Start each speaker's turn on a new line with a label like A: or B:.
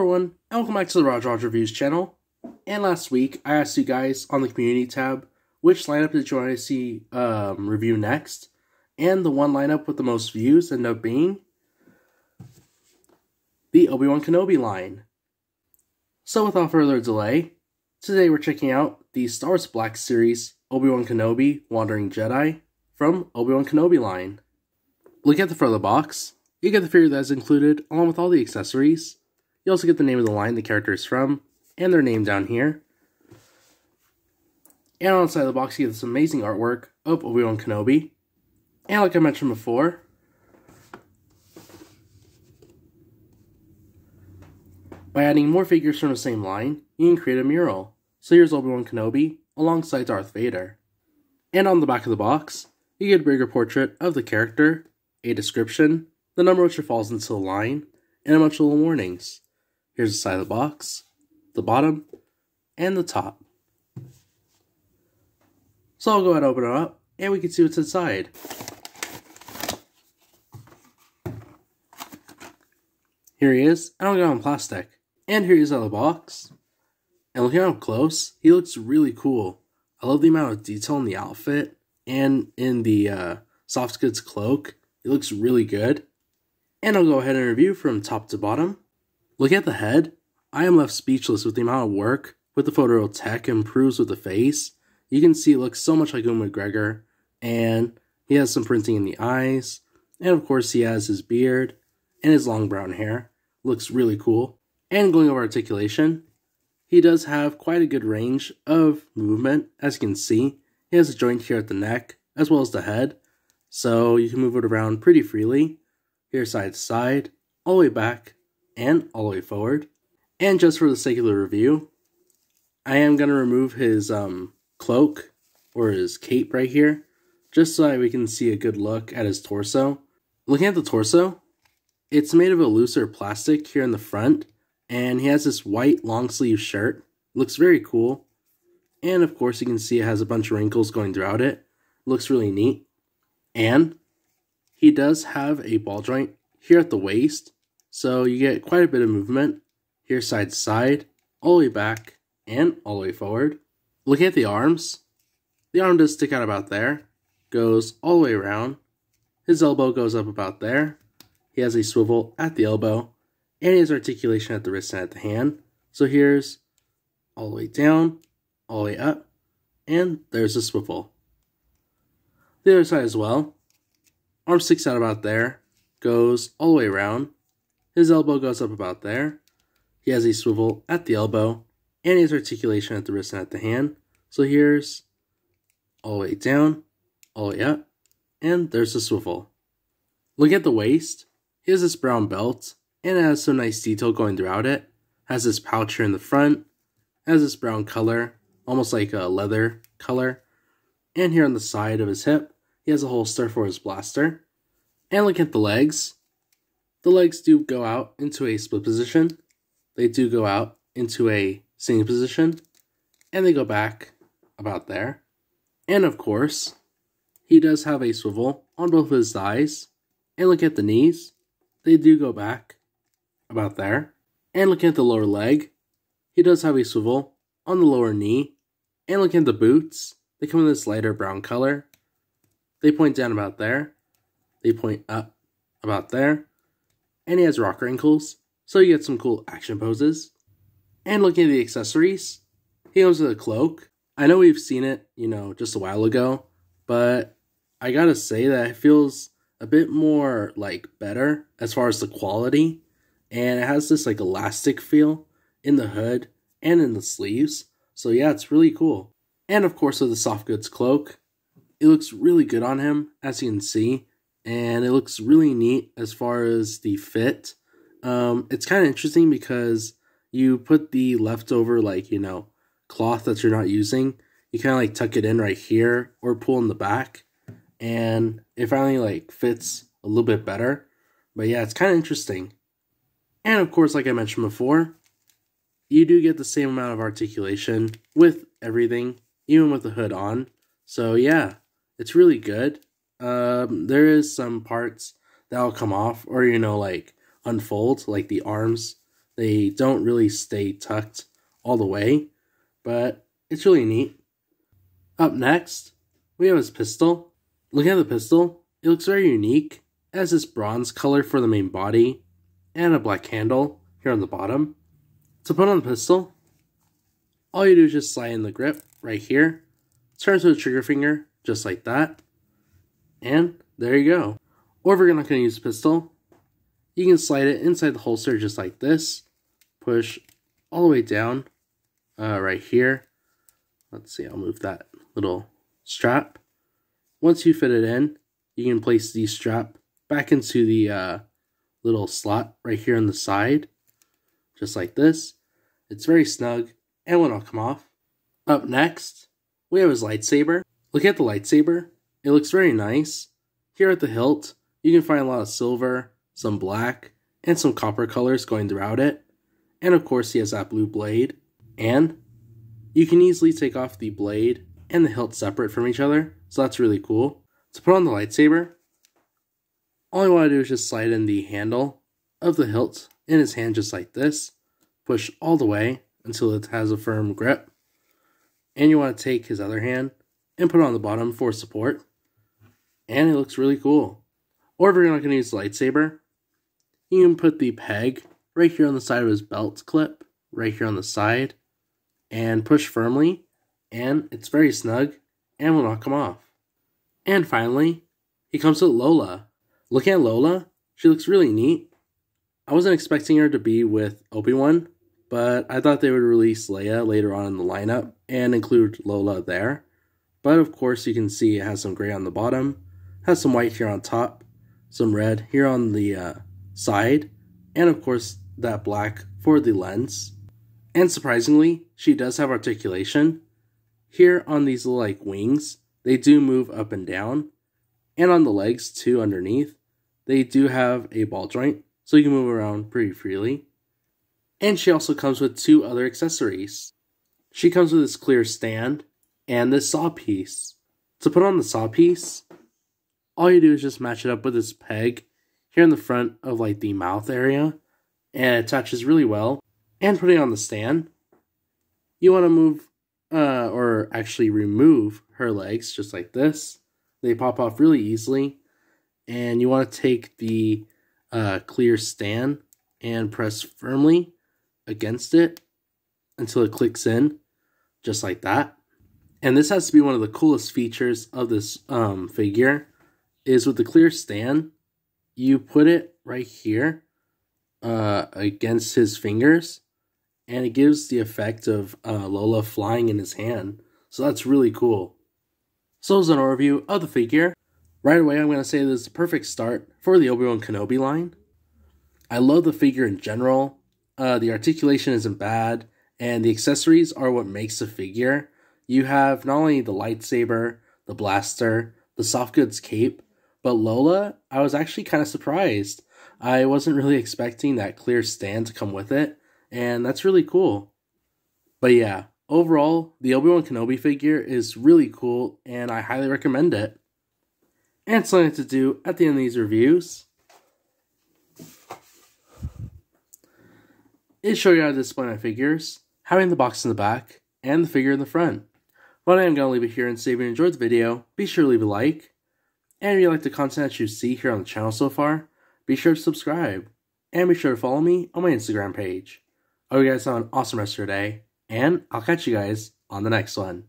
A: everyone, and welcome back to the Roger Reviews channel. And last week, I asked you guys on the community tab, which lineup did you want to see review next? And the one lineup with the most views ended up being the Obi-Wan Kenobi line. So without further delay, today we're checking out the Star Wars Black Series Obi-Wan Kenobi Wandering Jedi from Obi-Wan Kenobi line. Look at the front of the box. You get the figure that is included, along with all the accessories. You also get the name of the line the character is from, and their name down here. And on the side of the box, you get this amazing artwork of Obi-Wan Kenobi. And like I mentioned before, by adding more figures from the same line, you can create a mural. So here's Obi-Wan Kenobi alongside Darth Vader. And on the back of the box, you get a bigger portrait of the character, a description, the number which falls into the line, and a bunch of little warnings. Here's the side of the box, the bottom, and the top. So I'll go ahead and open it up, and we can see what's inside. Here he is, and I'll get on plastic. And here he is out of the box. And looking up close, he looks really cool. I love the amount of detail in the outfit, and in the soft goods cloak. It looks really good. And I'll go ahead and review from top to bottom. Look at the head. I am left speechless with the amount of work with the photo tech improves with the face. You can see it looks so much like Ewan McGregor, and he has some printing in the eyes, and of course he has his beard and his long brown hair. Looks really cool. And going over articulation, he does have quite a good range of movement. As you can see, he has a joint here at the neck as well as the head, so you can move it around pretty freely. Here side to side, all the way back, and all the way forward. And just for the sake of the review, I am going to remove his cloak, or his cape right here, just so that we can see a good look at his torso. Looking at the torso, it's made of a looser plastic here in the front, and he has this white long sleeve shirt. Looks very cool. And of course you can see it has a bunch of wrinkles going throughout it. Looks really neat. And he does have a ball joint here at the waist, so you get quite a bit of movement here side to side, all the way back, and all the way forward. Looking at the arm does stick out about there, goes all the way around. His elbow goes up about there. He has a swivel at the elbow, and he has articulation at the wrist and at the hand. So here's all the way down, all the way up, and there's a swivel. The other side as well. Arm sticks out about there, goes all the way around. His elbow goes up about there. He has a swivel at the elbow, and he has articulation at the wrist and at the hand. So here's all the way down, all the way up, and there's the swivel. Look at the waist. He has this brown belt, and it has some nice detail going throughout it. Has this pouch here in the front, has this brown color, almost like a leather color. And here on the side of his hip, he has a holster for his blaster. And look at the legs. The legs do go out into a split position. They do go out into a sitting position. And they go back about there. And of course, he does have a swivel on both of his thighs. And look at the knees. They do go back about there. And look at the lower leg. He does have a swivel on the lower knee. And look at the boots. They come in this lighter brown color. They point down about there. They point up about there. And he has rocker ankles, so you get some cool action poses. And looking at the accessories, he comes with a cloak. I know we've seen it, just a while ago, but I gotta say that it feels a bit more, better as far as the quality. And it has this, elastic feel in the hood and in the sleeves. So yeah, it's really cool. And of course with the soft goods cloak, it looks really good on him, as you can see, and it looks really neat as far as the fit. It's kind of interesting because you put the leftover, cloth that you're not using, you kind of, tuck it in right here, or pull in the back, and it finally, fits a little bit better. But yeah, it's kind of interesting. And of course, like I mentioned before, you do get the same amount of articulation with everything, even with the hood on. So yeah. It's really good. There is some parts that'll come off or, unfold, like the arms They don't really stay tucked all the way, but it's really neat. Up next, we have his pistol. Looking at the pistol, it looks very unique. It has this bronze color for the main body and a black handle here on the bottom. To put on the pistol, all you do is just slide in the grip right here, turn to the trigger finger just like that, and there you go. Or if you're not going to use the pistol, you can slide it inside the holster just like this, push all the way down right here. Let's see, I'll move that little strap. Once you fit it in, you can place the strap back into the little slot right here on the side, just like this. It's very snug and will not come off. Up next, we have his lightsaber. Look at the lightsaber. It looks very nice. Here at the hilt, you can find a lot of silver, some black, and some copper colors going throughout it. And of course, he has that blue blade. And you can easily take off the blade and the hilt separate from each other, so that's really cool. To put on the lightsaber, all you want to do is just slide in the handle of the hilt in his hand just like this. Push all the way until it has a firm grip. And you want to take his other hand and put it on the bottom for support. And it looks really cool. Or if you're not going to use the lightsaber, you can put the peg right here on the side of his belt clip, right here on the side, and push firmly, and it's very snug and will not come off. And finally, he comes with Lola. Looking at Lola, she looks really neat. I wasn't expecting her to be with Obi-Wan, but I thought they would release Leia later on in the lineup and include Lola there. But of course, you can see it has some gray on the bottom, has some white here on top, some red here on the side, and of course that black for the lens. And surprisingly, she does have articulation. Here on these little like wings, they do move up and down. And on the legs too underneath, they do have a ball joint, so you can move around pretty freely. And she also comes with two other accessories. She comes with this clear stand and this saw piece. To put on the saw piece, all you do is just match it up with this peg here in the front of like the mouth area, and it attaches really well. And putting on the stand, you want to move or actually remove her legs just like this. They pop off really easily, and you want to take the clear stand and press firmly against it until it clicks in just like that. And this has to be one of the coolest features of this figure, is with the clear stand, you put it right here against his fingers, and it gives the effect of Lola flying in his hand. So that's really cool. So as an overview of the figure, right away I'm going to say this is the perfect start for the Obi-Wan Kenobi line. I love the figure in general. The articulation isn't bad, and the accessories are what makes the figure. You have not only the lightsaber, the blaster, the soft goods cape, but Lola, I was actually kind of surprised. I wasn't really expecting that clear stand to come with it, and that's really cool. But yeah, overall, the Obi-Wan Kenobi figure is really cool, and I highly recommend it. And something to do at the end of these reviews is show you how to display my figures, having the box in the back, and the figure in the front. But I am going to leave it here, and say if you enjoyed the video, be sure to leave a like. And if you like the content that you see here on the channel so far, be sure to subscribe. And be sure to follow me on my Instagram page. I hope you guys have an awesome rest of your day, and I'll catch you guys on the next one.